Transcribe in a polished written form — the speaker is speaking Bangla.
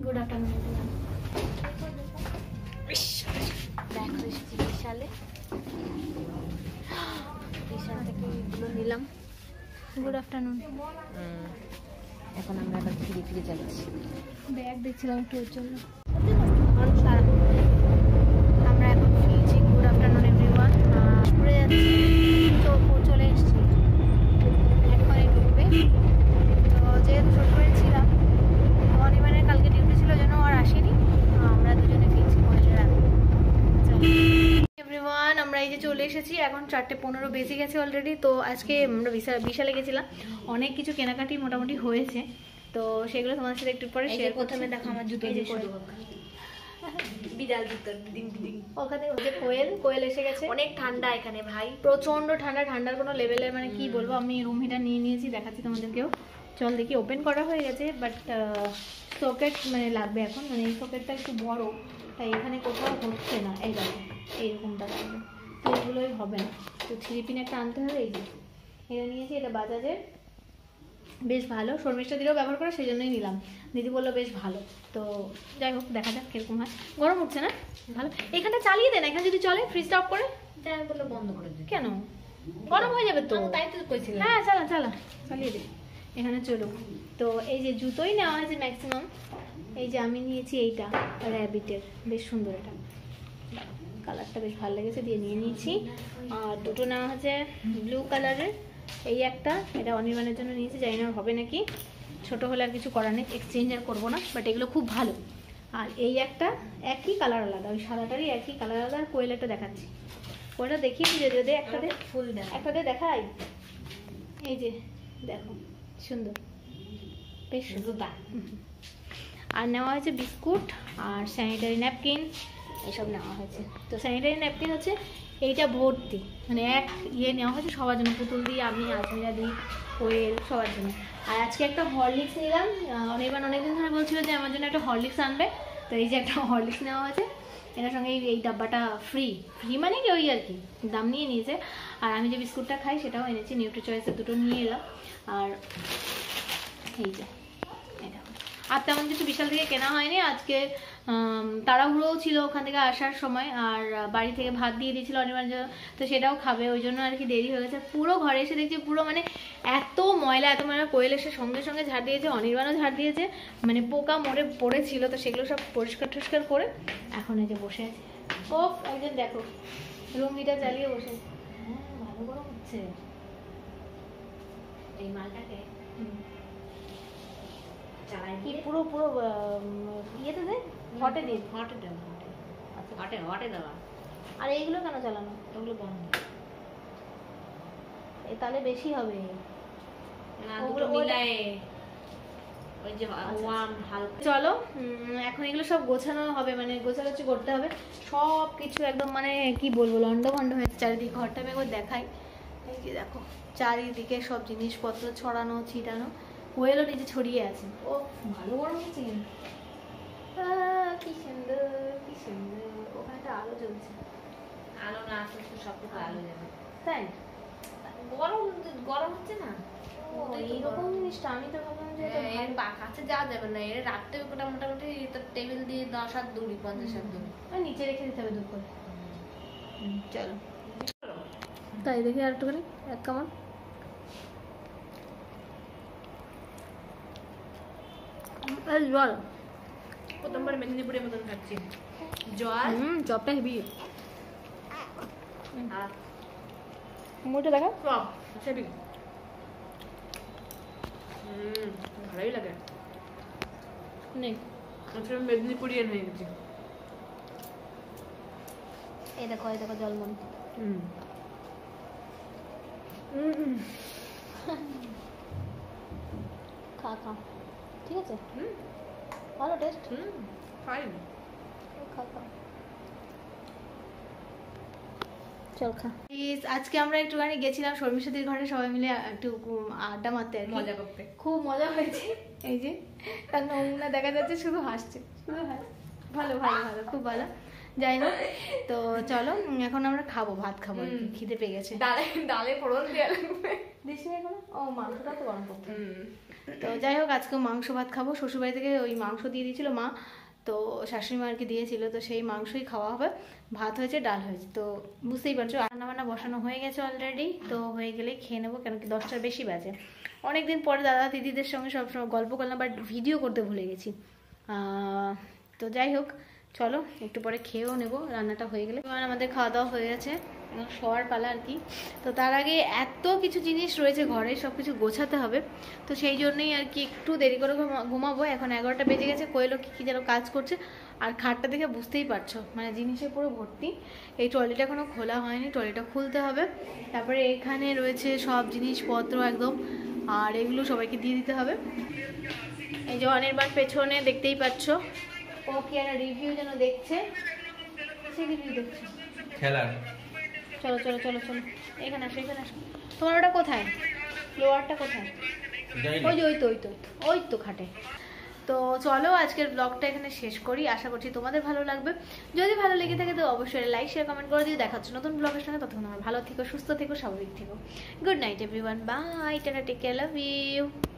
Good afternoon everyone. দেখো এসেছি বিশালে, বিশাল থেকে এগুলো নিলাম। Good afternoon. এখন আমরা আবার ফিরে ফিরে যাচ্ছি। ব্যাগ দেখছিলাম একটু ওর জন্য। আমরা এখন ফিরছি। Good afternoon everyone. ঘুরে যাচ্ছি, তো চলে এসেছি, এখনই ঢুকবে। তো যেহেতু শ্বশুরে ছিলাম, অনিমানের কালকে ডিউটি ছিল জন্য আর আসেনি, আমরা দুজনে ফিরছি কলেজের আগে। এভরিওয়ান, আমরা এই যে চলে এসেছি, এখন 4:15 বেজে গেছে অলরেডি। তো আজকে আমরা বিশালে গেছিলাম, অনেক কিছু কেনাকাটি মোটামুটি হয়েছে, তো সেগুলো তোমাদের সাথে একটু পরে শেয়ার। প্রথমে দেখো আমার জুতো বিড়াল জুতো ডিং ডিং। ওখানে ওই যে কোয়েল এসে গেছে। অনেক ঠান্ডা এখানে ভাই, প্রচন্ড ঠান্ডা, ঠান্ডার কোনো লেভেলের মানে কি বলবো। আমি রুম হিটার নিয়ে নিয়েছি, দেখাচ্ছি তোমাদেরকেও। চল দেখি, ওপেন করা হয়ে গেছে, বাট সকেট মানে লাগবে এখন, মানে এই সকেটটা একটু বড়, তাই এখানে কোথাও হচ্ছে না। এই দেখো এইরকমটা লাগবে, তো এগুলোই হবে না, তো 3 পিন একটা আনতে হবে। এই যে এটা নিয়েছি, এটা বাজাজের, বেশ ভালো। শর্মিষ্ঠা দিদিও ব্যবহার করে, সেই জন্যই নিলাম। দিদি বললো বেশ ভালো, তো যাই হোক দেখা যাক কিরকম হয়। গরম উঠছে না? ভালো। এখানটা চালিয়ে দেন, এখানে যদি চলে ফ্রিজটা অফ করে। বললো বন্ধ করে দিই। কেন? গরম হয়ে যাবে তো। তাই তো কইছিলাম। হ্যাঁ চালিয়ে দে, এখানে চলো। তো এই যে জুতোই নেওয়া হয়েছে ম্যাক্সিমাম। এই যে আমি নিয়েছি এইটা র্যাবিটের, বেশ সুন্দর, এটা কালারটা বেশ ভালো লেগেছে, দিয়ে নিয়ে নিয়েছি। আর দুটো নেওয়া হয়েছে ব্লু কালারের, এই একটা, এটা অনির্বাণের জন্য নিয়েছি, জানি না হবে নাকি, ছোট হলে আর কিছু করার নেই, এক্সচেঞ্জ আর করবো না, বাট এগুলো খুব ভালো। আর এই একটা একই কালার আলাদা, ওই সাদাটারই একই কালার আলাদা। আর কোয়েলটা দেখাচ্ছি, কোয়েলটা দেখিয়ে যদি একটাতে ফুল দেয়, একটাতে দেখাই। এই যে দেখো সুন্দর, বেশ সুন্দর। আর নেওয়া হয়েছে বিস্কুট আর স্যানিটারি ন্যাপকিন, এসব নেওয়া হয়েছে। তো স্যানিটারি ন্যাপকিন হচ্ছে এইটা ভর্তি, মানে এক নেওয়া হয়েছে সবার জন্য, পুতুল দিই, আমি, আজমিরা দিই, কোয়েল, সবার জন্য। আর আজকে একটা হরলিক্স নিলাম। অনির্বাণ অনেকদিন ধরে বলছিল যে আমার জন্য একটা হরলিক্স আনবে, তো এই যে একটা হরলিক্স নেওয়া হয়েছে, এটার সঙ্গে এই ডাব্বাটা ফ্রি মানে কি ওই আর কি দাম নিয়ে নিয়েছে। আর আমি যে বিস্কুটটা খাই সেটাও এনেছি, নিউট্রি চয়েসের দুটো নিয়ে এলাম। আর এই যে এটা, আর তেমন কিছু বিশাল থেকে কেনা হয়নি আজকে, তাড়াহুড়োও ছিল ওখান থেকে আসার সময়, আর বাড়ি থেকে ভাত দিয়ে দিয়েছিল অনির্বাণ, তো সেটাও খাবে, ওই জন্য আর কি দেরি হয়ে গেছে। পুরো ঘরে এসে দেখছি পুরো মানে এত ময়লা, কোয়েল এসে সঙ্গে সঙ্গে ঝাড় দিয়েছে, অনির্বাণও ঝাড় দিয়েছে, মানে পোকা মরে পড়েছিল, তো সেগুলো সব পরিষ্কার টরিষ্কার করে এখন এই যে বসে আছে। ও একজন দেখো রুম হিটার চালিয়ে বসে, ভালো গরম হচ্ছে এই মালটাকে চালাই কি পুরো ইয়েতে দে, হটে দিন, হটে দেওয়া, হটে দেওয়া। আর এইগুলো কেন চালানো? ওগুলো বন্ধ, তাহলে বেশি হবে। ওগুলো মিলায়ে ওই যে চলো এখন এগুলো সব গোছানো হবে, মানে গোছাগাছি করতে হবে সব কিছু, একদম মানে কি বলবো লন্ডভন্ড হয়েছে চারিদিকে। ঘরটা আমি একবার দেখাই, এই যে দেখো চারিদিকে সব জিনিসপত্র ছড়ানো ছিটানো, কোয়েলও নিচে ছড়িয়ে আছে। ও ভালো গরম হচ্ছে কিন্তু, কি সুন্দর কি সুন্দর। ওখানটা আলো জ্বলছে, আলো না আসলে তো সব কিছু আলো যাবে, তাই গরম হচ্ছে না। এইরকম জিনিসটা আমি তো ভাবলাম যে এর কাছে যাওয়া যাবে না, এর রাখতে হবে মোটামুটি টেবিল দিয়ে 10 হাত দূরি, 50 হাত দূরি নিচে রেখে দিতে হবে দূর করে। চলো তাই দেখি আর একটুখানি, এক কামড়। জল প্রথমবার মেদিনীপুরের মতন খাচ্ছি, জল চপটা হেবি। আর মুখটা দেখা, চপ সেবি ভালোই লাগে। নেই মেদিনীপুরিয়ান হয়ে গেছে। এই দেখো জলমন। খা ঠিক আছে, ভালো টেস্ট, ফাইন। খা চল খা। আজকে আমরা একটুখানি গেছিলাম শর্মিষ্ঠাদির ঘরে, সবাই মিলে একটু আড্ডা মারতে, মজা করতে, খুব মজা হয়েছে। এই যে তার নমুনা দেখা যাচ্ছে, শুধু হাসছে, ভালো খুব ভালো। যাই হোক, তো চলো এখন আমরা খাবো, ভাত খাবো, খিদে পেয়ে গেছে। ডালে ফোড়ন দেওয়া লাগবে, দিস নি এখনো? ও মাংসটা তো গরম করতে। তো যাই হোক, আজকে মাংস ভাত খাবো। শ্বশুরবাড়ি থেকে ওই মাংস দিয়ে দিয়েছিল মা, তো শাশুড়ি মা আর কি দিয়েছিল, তো সেই মাংসই খাওয়া হবে। ভাত হয়েছে, ডাল হয়েছে, তো বুঝতেই পারছো রান্নাবান্না বসানো হয়ে গেছে অলরেডি। তো হয়ে গেলেই খেয়ে নেবো, কেন কি 10টার বেশি বাজে। অনেকদিন পরে দাদা দিদিদের সঙ্গে সবসময় গল্প করলাম, বাট ভিডিও করতে ভুলে গেছি। তো যাই হোক, চলো একটু পরে খেয়েও নেবো, রান্নাটা হয়ে গেলে। আমাদের খাওয়া দাওয়া হয়ে গেছে, শোয়ার পালা আর কি। তো তার আগে এত কিছু জিনিস রয়েছে ঘরে, সব কিছু গোছাতে হবে, তো সেই জন্যই আর কি একটু দেরি করে ঘুমাবো। এখন 11টা বেজে গেছে। কোয়েলও কি যেন কাজ করছে, আর খাটটা দেখে বুঝতেই পারছো মানে জিনিসে পুরো ভর্তি। এই ট্রলিটা এখনো খোলা হয়নি, ট্রলিটা খুলতে হবে। তারপরে এখানে রয়েছে সব জিনিসপত্র একদম, আর এগুলো সবাইকে দিয়ে দিতে হবে। এই যে অনির্বাণ পেছনে দেখতেই পাচ্ছ, ও কি একটা রিভিউ যেন দেখছে। সে কি দেখছো? খেলার। চলো চলো চলো চলো, এখানে আসো, এখানে আসো। তোমার ওটা কোথায়, লোয়ারটা কোথায়? ওই যে ওই তো খাটে। তো চলো আজকের ব্লগটা এখানে শেষ করি। আশা করছি তোমাদের ভালো লাগবে। যদি ভালো লেগে থাকে তো অবশ্যই লাইক শেয়ার কমেন্ট করে দিয়ে দেখাচ্ছ নতুন ব্লগের সঙ্গে। ততক্ষণ আমার ভালো থেকো, সুস্থ থেকো, স্বাভাবিক থেকো। Good night everyone, bye, tata, take care, love you.